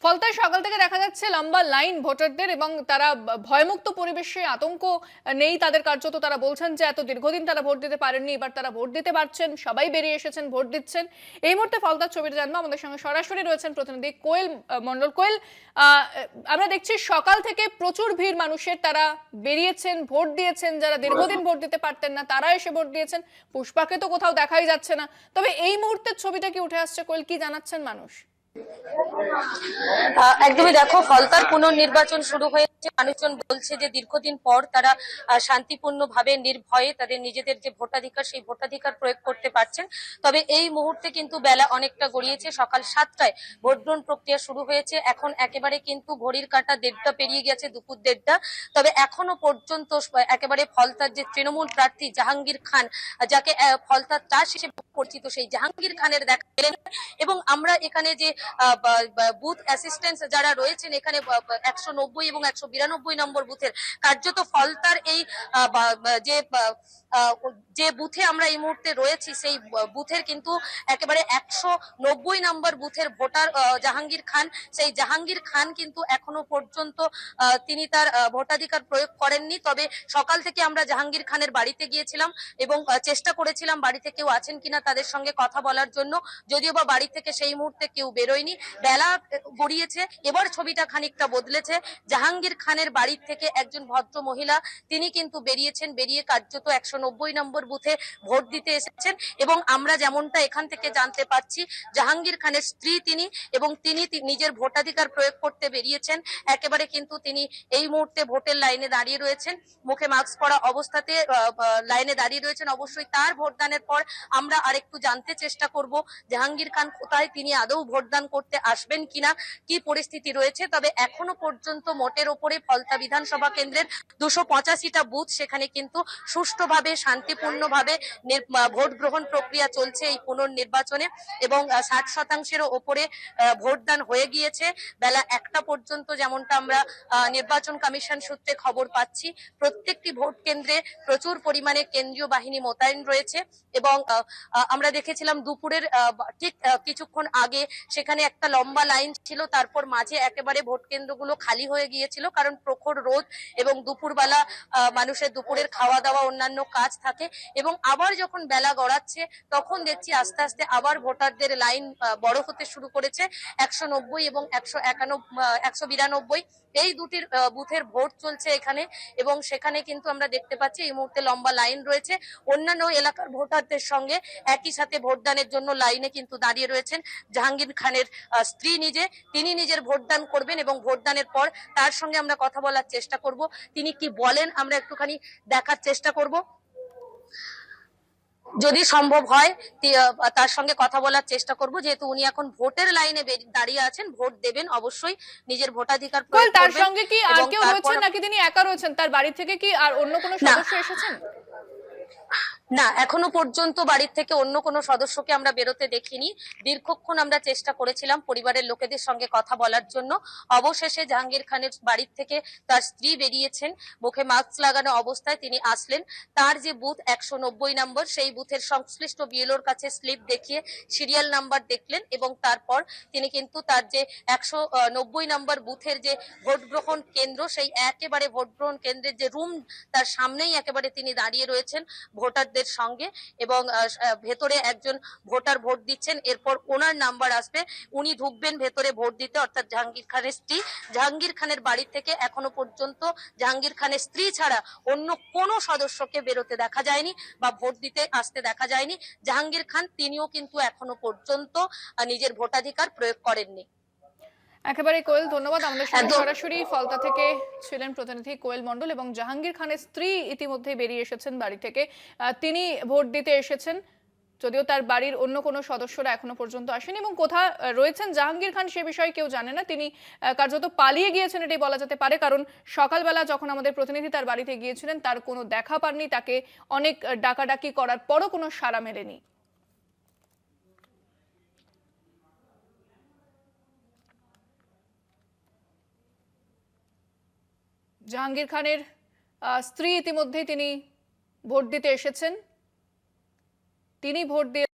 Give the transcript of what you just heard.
ফলতায় সকাল থেকে দেখা যাচ্ছে লম্বা লাইন ভোটারদের এবং তারা ভয়মুক্ত পরিবেশে, আতঙ্ক নেই তাদের। কার্যত তারা বলছেন যে এত দীর্ঘদিন তারা ভোট দিতে পারেননি, এবার তারা ভোট দিতে পারছেন, সবাই বেরিয়ে এসেছেন, ভোট দিচ্ছেন। এই মুহূর্তে ফলতার ছবিটা জানবো, আমাদের সঙ্গে সরাসরি রয়েছেন প্রতিনিধি কোয়েল মন্ডল। কোয়েল, আমরা দেখছি সকাল থেকে প্রচুর ভিড় মানুষের, তারা বেরিয়েছেন, ভোট দিয়েছেন। যারা দীর্ঘদিন ভোট দিতে পারতেন না তারা এসে ভোট দিয়েছেন। পুষ্পাকে তো কোথাও দেখাই যাচ্ছে না। তবে এই মুহূর্তের ছবিটা কি উঠে আসছে কোয়েল, কি জানাচ্ছেন মানুষ? একদমই, দেখো, ফলতার পুনর্নির্বাচন শুরু হয়েছে। মানুষজন বলছে যে দীর্ঘদিন পর তারা শান্তিপূর্ণভাবে নির্ভয়ে তাদের নিজেদের যে ভোটাধিকার সেই ভোটাধিকার প্রয়োগ করতে পারছেন। তবে এই মুহূর্তে কিন্তু বেলা অনেকটা গড়িয়েছে। সকাল 7টায় ভোট গ্রহণ প্রক্রিয়া শুরু হয়েছে। এখন একেবারে কিন্তু ঘড়ির কাঁটা 1:30 পেরিয়ে গেছে, দুপুর 1:30। তবে এখনো পর্যন্ত একেবারে ফলতার যে তৃণমূল প্রার্থী জাহাঙ্গীর খান, যাকে ফলতার তাস হিসেবে পরিচিত, সেই জাহাঙ্গীর খানের দেখা পেলেন। এবং আমরা এখানে যে বুথ অ্যাসিস্ট্যান্ট যারা রয়েছেন এখানে 190 এবং 192 নম্বর বুথের, কার্যত ফলতার এই যে বুথে আমরা এই মুহূর্তে রয়েছি সেই বুথের কিন্তু একেবারে 190 নম্বর বুথের ভোটার জাহাঙ্গীর খান। সেই জাহাঙ্গীর খান কিন্তু এখনো পর্যন্ত তিনি তার ভোটাধিকার প্রয়োগ করেননি। তবে সকাল থেকে আমরা জাহাঙ্গীর খানের বাড়িতে গিয়েছিলাম এবং চেষ্টা করেছিলাম বাড়িতে কেউ আছেন কিনা তাদের সঙ্গে কথা বলার জন্য, যদিও বা বাড়ি থেকে সেই মুহূর্তে কেউ বেরোয়নি। বেলা গড়িয়েছে, এবার ছবিটা খানিকটা বদলেছে। জাহাঙ্গীর খানের বাড়ি থেকে একজন ভদ্র মহিলা তিনি কিন্তু বেরিয়েছেন, বেরিয়ে কার্যত 190 নম্বর বুথে ভোট দিতে এসেছেন। এবং আমরা যেমনটা এখান থেকে জানতে পারছি, জাহাঙ্গীর খানের স্ত্রী তিনি, এবং তিনি নিজের ভোটাধিকার প্রয়োগ করতে বেরিয়েছেন। একেবারে কিন্তু তিনি এই মুহূর্তে ভোটের লাইনে দাঁড়িয়ে রয়েছেন, মুখে মাস্ক পরা অবস্থাতে লাইনে দাঁড়িয়ে রয়েছেন। অবশ্যই তার ভোটদানের পর আমরা আরেকটু জানতে চেষ্টা করব জাহাঙ্গীর খান কোথায়, তিনি আদৌ ভোটদান করতে আসবেন কিনা, কি পরিস্থিতি রয়েছে। তবে এখনো পর্যন্ত মোটের ওপরে ফলতা বিধানসভা কেন্দ্রের 285টা বুথ, সেখানে কিন্তু সুষ্ঠুভাবে শান্তিপূর্ণভাবে ভোট গ্রহণ প্রক্রিয়া চলছে এই পুনর্নির্বাচনে, এবং 60%-এরও ওপরে ভোটদান হয়ে গিয়েছে। বেলা 1টা পর্যন্ত যেমনটা আমরা নির্বাচন কমিশন সূত্রে খবর পাচ্ছি, প্রত্যেকটি ভোট কেন্দ্রে প্রচুর পরিমাণে কেন্দ্রীয় বাহিনী মোতায়েন রয়েছে। এবং আমরা দেখেছিলাম দুপুরের ঠিক কিছুক্ষণ আগে সেখানে একটা লম্বা লাইন ছিল, তারপর মাঝে একেবারে ভোট কেন্দ্রগুলো খালি হয়ে গিয়েছিল, কারণ প্রখর রোদ এবং দুপুরবেলা মানুষের দুপুরের খাওয়া দাওয়া অন্যান্য কাজ থাকে। এবং আবার যখন বেলা গড়াচ্ছে তখন দেখছি আস্তে আস্তে আবার ভোটারদের লাইন বড় হতে শুরু করেছে। 190 এবং 192 এই দুটির বুথের ভোট চলছে এখানে, এবং সেখানে কিন্তু আমরা দেখতে পাচ্ছি এই মুহূর্তে লম্বা লাইন রয়েছে। অন্যান্য এলাকার ভোটারদের সঙ্গে একই সাথে ভোটদানের জন্য লাইনে কিন্তু দাঁড়িয়ে রয়েছেন জাহাঙ্গীর খানের স্ত্রী নিজে। তিনি নিজের ভোটদান করবেন এবং ভোটদানের পর তার সঙ্গে আমরা কথা বলার চেষ্টা করব। তিনি কি বলেন আমরা একটুখানি দেখার চেষ্টা করব, যদি সম্ভব হয় তার সঙ্গে কথা বলার চেষ্টা করব, যেহেতু উনি এখন ভোটের লাইনে দাঁড়িয়ে আছেন, ভোট দেবেন, অবশ্যই নিজের ভোটাধিকার প্রয়োগ করবেন। তার সঙ্গে কি আর কেউ রয়েছেন নাকি তিনি একা রয়েছেন? তার বাড়ি থেকে কি আর অন্য কোনো সদস্য এসেছেন? না, এখনো পর্যন্ত বাড়ির থেকে অন্য কোনো সদস্যকে আমরা বেরোতে দেখিনি। দীর্ঘক্ষণ আমরা চেষ্টা করেছিলাম পরিবারের লোকেদের সঙ্গে কথা বলার জন্য। অবশেষে জাহাঙ্গীর খানের বাড়ির থেকে তার স্ত্রী বেরিয়েছেন, মুখে মাস্ক লাগানো অবস্থায় তিনি আসলেন। তার যে বুথ 190 নম্বর, সেই বুথের সংশ্লিষ্ট বিএলওর কাছে স্লিপ দেখিয়ে সিরিয়াল নাম্বার দেখলেন, এবং তারপর তিনি কিন্তু তার যে 190 নম্বর বুথের যে ভোট গ্রহণ কেন্দ্র, সেই একেবারে ভোট গ্রহণ কেন্দ্রের যে রুম, তার সামনেই একেবারে তিনি দাঁড়িয়ে রয়েছেন ভোটারদের সঙ্গে। এবং ভেতরে একজন ভোটার ভোট দিচ্ছেন, এরপর ওনার নাম্বার আসবে, উনি ঢুকবেন ভেতরে ভোট দিতে, অর্থাৎ জাহাঙ্গীর খানের স্ত্রী। জাহাঙ্গীর খানের বাড়ি থেকে এখনো পর্যন্ত জাহাঙ্গীর খানের স্ত্রী ছাড়া অন্য কোনো সদস্যকে বেরোতে দেখা যায়নি বা ভোট দিতে আসতে দেখা যায়নি। জাহাঙ্গীর খান তিনিও কিন্তু এখনো পর্যন্ত নিজের ভোটাধিকার প্রয়োগ করেননি। একেবারে কোয়েল, ধন্যবাদ। আমাদের সঙ্গে সরাসরি ফলতা থেকে ছিলেন প্রতিনিধি কোয়েল মন্ডল। এবং জাহাঙ্গীর খানের স্ত্রী ইতিমধ্যে বেরিয়ে এসেছেন বাড়ি থেকে, তিনি ভোট দিতে এসেছেন, যদিও তার বাড়ির অন্য কোনো সদস্যরা এখনো পর্যন্ত আসেনি। এবং কোথায় রয়েছেন জাহাঙ্গীর খান সে বিষয়ে কেউ জানে না, তিনি কার্যত পালিয়ে গিয়েছেন এটাই বলা যেতে পারে। কারণ সকালবেলা যখন আমাদের প্রতিনিধি তার বাড়িতে গিয়েছিলেন তার কোনো দেখা পাননি, তাকে অনেক ডাকাডাকি করার পরও কোনো সাড়া মেলেনি। জাহাঙ্গীর খানের স্ত্রী ইতিমধ্যেই তিনি ভোট দিতে এসেছেন, তিনি ভোট দিয়ে